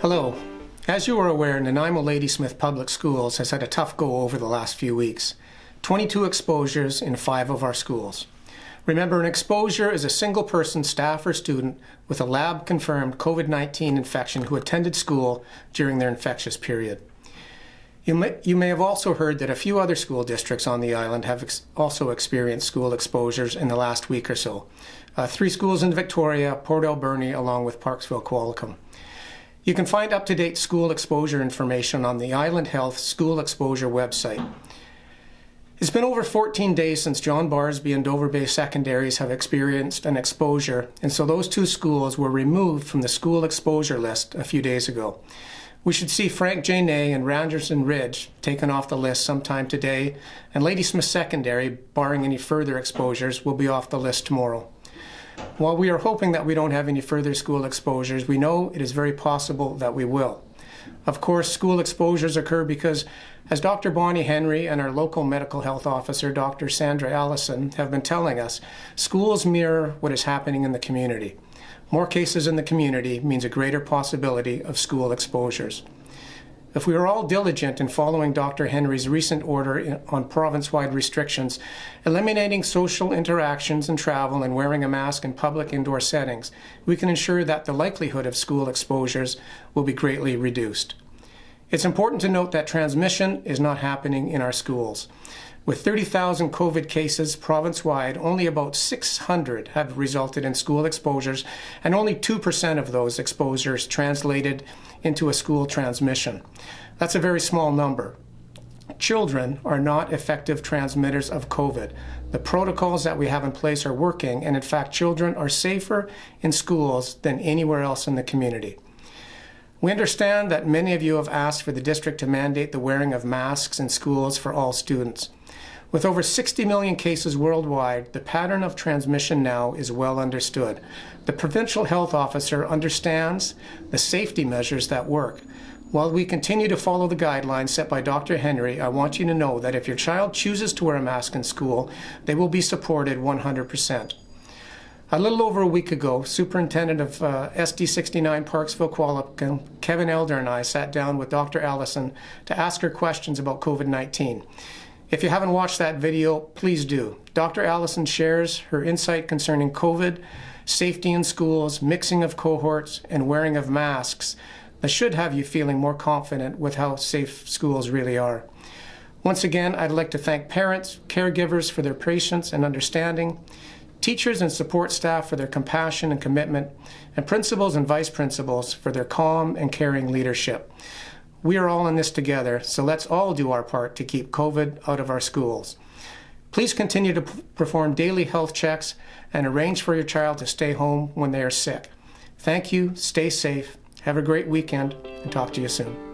Hello. As you are aware, Nanaimo Ladysmith Public Schools has had a tough go over the last few weeks. 22 exposures in 5 of our schools. Remember, an exposure is a single person, staff or student with a lab-confirmed COVID-19 infection who attended school during their infectious period. You may have also heard that a few other school districts on the island have also experienced school exposures in the last week or so. 3 schools in Victoria, Port Alberni, along with Parksville Qualicum. You can find up-to-date school exposure information on the Island Health School Exposure website. It's been over 14 days since John Barsby and Dover Bay Secondaries have experienced an exposure, and so those 2 schools were removed from the school exposure list a few days ago. We should see Frank J. Ney and Randerson Ridge taken off the list sometime today, and Ladysmith Secondary, barring any further exposures, will be off the list tomorrow. While we are hoping that we don't have any further school exposures, we know it is very possible that we will. Of course, school exposures occur because, as Dr. Bonnie Henry and our local medical health officer, Dr. Sandra Allison, have been telling us, schools mirror what is happening in the community. More cases in the community means a greater possibility of school exposures. If we are all diligent in following Dr. Henry's recent order on province-wide restrictions, eliminating social interactions and travel and wearing a mask in public indoor settings, we can ensure that the likelihood of school exposures will be greatly reduced. It's important to note that transmission is not happening in our schools. With 30,000 COVID cases province-wide, only about 600 have resulted in school exposures, and only 2% of those exposures translated into a school transmission. That's a very small number. Children are not effective transmitters of COVID. The protocols that we have in place are working, and in fact, children are safer in schools than anywhere else in the community. We understand that many of you have asked for the district to mandate the wearing of masks in schools for all students. With over 60 million cases worldwide, the pattern of transmission now is well understood. The provincial health officer understands the safety measures that work. While we continue to follow the guidelines set by Dr. Henry, I want you to know that if your child chooses to wear a mask in school, they will be supported 100%. A little over a week ago, Superintendent of SD 69 Parksville Qualicum, Kevin Elder, and I sat down with Dr. Allison to ask her questions about COVID-19. If you haven't watched that video, please do. Dr. Allison shares her insight concerning COVID, safety in schools, mixing of cohorts, and wearing of masks that should have you feeling more confident with how safe schools really are. Once again, I'd like to thank parents, caregivers for their patience and understanding, teachers and support staff for their compassion and commitment, and principals and vice principals for their calm and caring leadership. We are all in this together, so let's all do our part to keep COVID out of our schools. Please continue to perform daily health checks and arrange for your child to stay home when they are sick. Thank you, stay safe, have a great weekend, and talk to you soon.